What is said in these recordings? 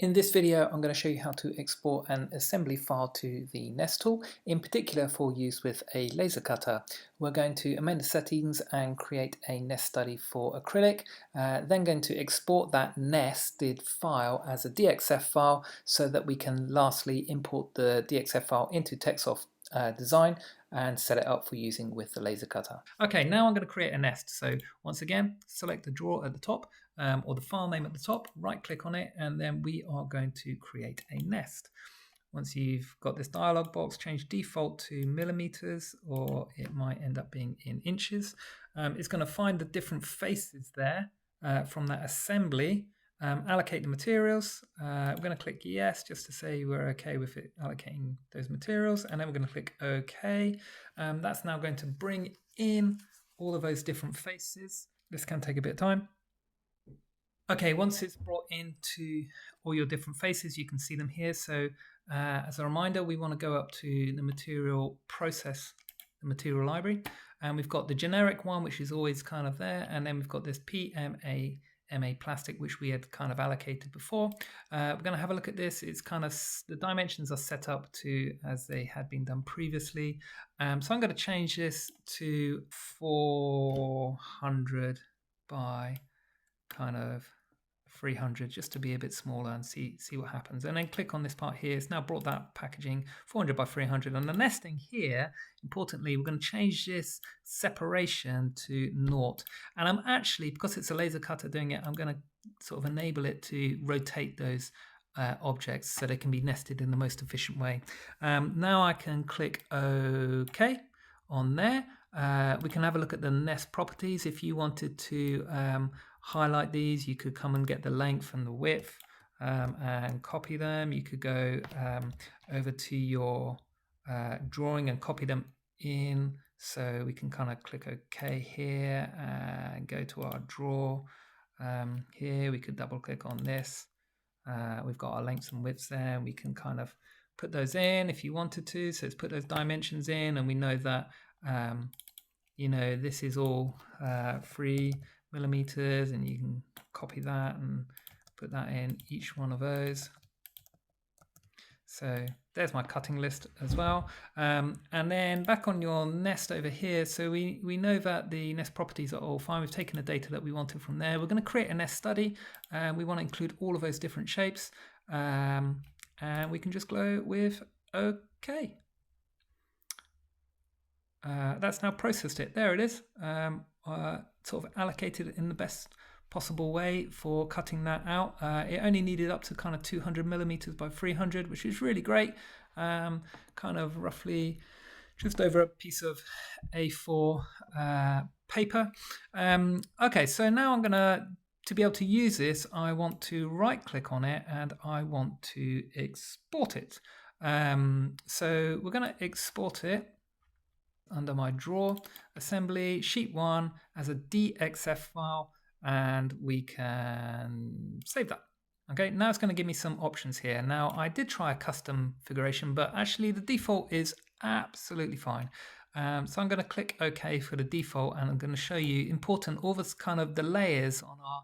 In this video, I'm going to show you how to export an assembly file to the Nest tool, in particular for use with a laser cutter. We're going to amend the settings and create a Nest study for acrylic, then going to export that nested file as a DXF file so that we can lastly import the DXF file into Techsoft Design and set it up for using with the laser cutter. Okay, now I'm going to create a nest. So once again, select the drawer at the top or the file name at the top, right click on it, and then we are going to create a nest. Once you've got this dialog box, change default to millimeters, or it might end up being in inches. It's going to find the different faces there from that assembly. Allocate the materials. We're going to click yes just to say we're okay with it allocating those materials, and then we're going to click OK. That's now going to bring in all of those different faces. This can take a bit of time. Okay, once it's brought into all your different faces, you can see them here. So as a reminder, we want to go up to the material process, the material library, and we've got the generic one, which is always kind of there, and then we've got this MA plastic, which we had kind of allocated before. We're going to have a look at this. It's kind of, the dimensions are set up to as they had been done previously. So I'm going to change this to 400 by kind of 300 just to be a bit smaller and see what happens, and then click on this part here. It's now brought that packaging 400 by 300, and the nesting here, importantly, we're going to change this separation to 0, and I'm actually, because it's a laser cutter doing it, I'm going to sort of enable it to rotate those objects so they can be nested in the most efficient way. Now I can click OK on there. We can have a look at the nest properties. If you wanted to highlight these, you could come and get the length and the width and copy them. You could go over to your drawing and copy them in. So we can kind of click OK here and go to our draw. Here we could double click on this. We've got our lengths and widths there. We can kind of put those in if you wanted to. So let's put those dimensions in, and we know that this is all 3 millimeters, and you can copy that and put that in each one of those. So there's my cutting list as well. And then back on your nest over here, so we know that the nest properties are all fine. We've taken the data that we wanted from there. We're going to create a nest study, and we want to include all of those different shapes, and we can just go with OK. That's now processed it. There it is. Sort of allocated it in the best possible way for cutting that out. It only needed up to kind of 200 millimeters by 300, which is really great. Kind of roughly just over a piece of A4 paper. Okay, so now I'm to be able to use this, I want to right click on it and I want to export it. So we're going to export it under my drawer, assembly, sheet 1 as a DXF file, and we can save that. Okay, now it's going to give me some options here. Now I did try a custom configuration, but actually the default is absolutely fine. So I'm going to click OK for the default, and I'm going to show you important, all this kind of the layers on our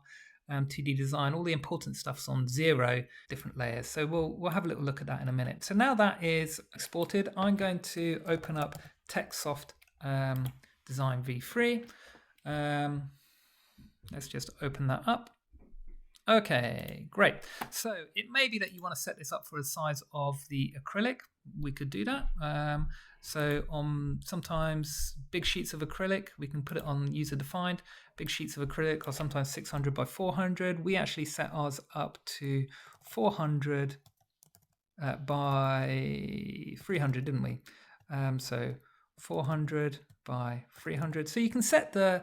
2D design, all the important stuff's on 0 different layers. So we'll have a little look at that in a minute. So now that is exported, I'm going to open up Techsoft Design v3. Let's just open that up. Okay, great. So it may be that you want to set this up for the size of the acrylic. We could do that. So on sometimes big sheets of acrylic, we can put it on user defined. Big sheets of acrylic are sometimes 600 by 400. We actually set ours up to 400 by 300, didn't we? So 400 by 300. So you can set the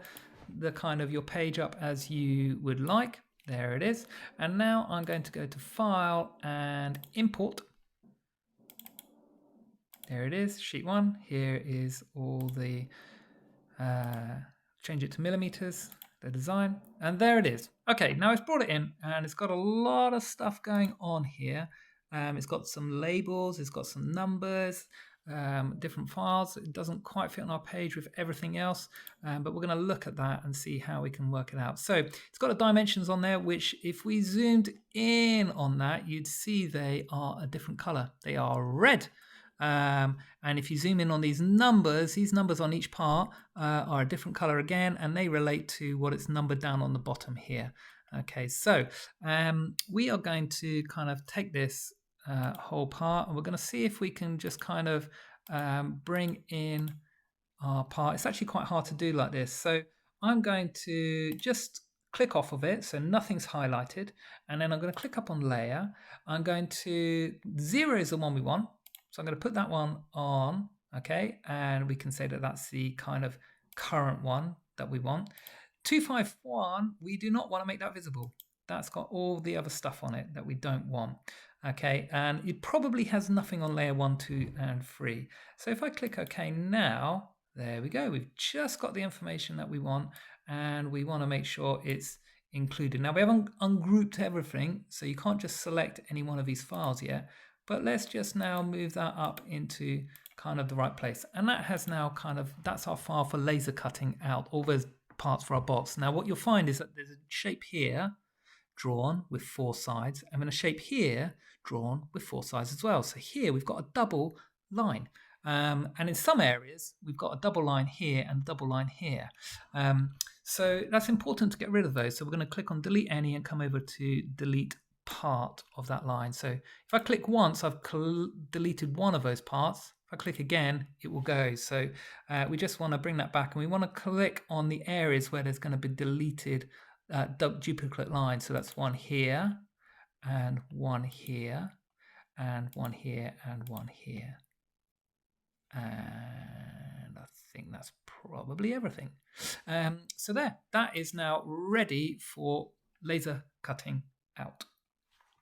kind of your page up as you would like. There it is. And now I'm going to go to File and Import. There it is, sheet 1. Here is all the, change it to millimeters, the design, and there it is. Okay, now it's brought it in, and it's got a lot of stuff going on here. It's got some labels, it's got some numbers. different files. It doesn't quite fit on our page with everything else, but we're going to look at that and see how we can work it out. So it's got the dimensions on there, which if we zoomed in on that, you'd see they are a different color. They are red. And if you zoom in on these numbers on each part are a different color again, and they relate to what it's numbered down on the bottom here. Okay, so we are going to kind of take this whole part, and we're going to see if we can just kind of bring in our part. It's actually quite hard to do like this. So I'm going to just click off of it, so nothing's highlighted, and then I'm going to click up on layer. I'm going to 0 is the one we want. So I'm going to put that one on, okay, and we can say that that's the kind of current one that we want. 251, we do not want to make that visible. That's got all the other stuff on it that we don't want, okay, and it probably has nothing on layer 1, 2, and 3. So if I click OK now, there we go. We've just got the information that we want, and we want to make sure it's included. Now we haven't ungrouped everything, so you can't just select any one of these files yet. But let's just now move that up into kind of the right place. And that has now kind of, that's our file for laser cutting out all those parts for our box. Now what you'll find is that there's a shape here drawn with 4 sides, and then a shape here drawn with 4 sides as well. So here we've got a double line. And in some areas, we've got a double line here and a double line here. So that's important to get rid of those. So we're going to click on delete any and come over to delete part of that line. So if I click once, I've deleted one of those parts. If I click again, it will go. So we just want to bring that back, and we want to click on the areas where there's going to be deleted duplicate lines. So that's one here, and one here, and one here, and one here. And I think that's probably everything. So there, that is now ready for laser cutting out.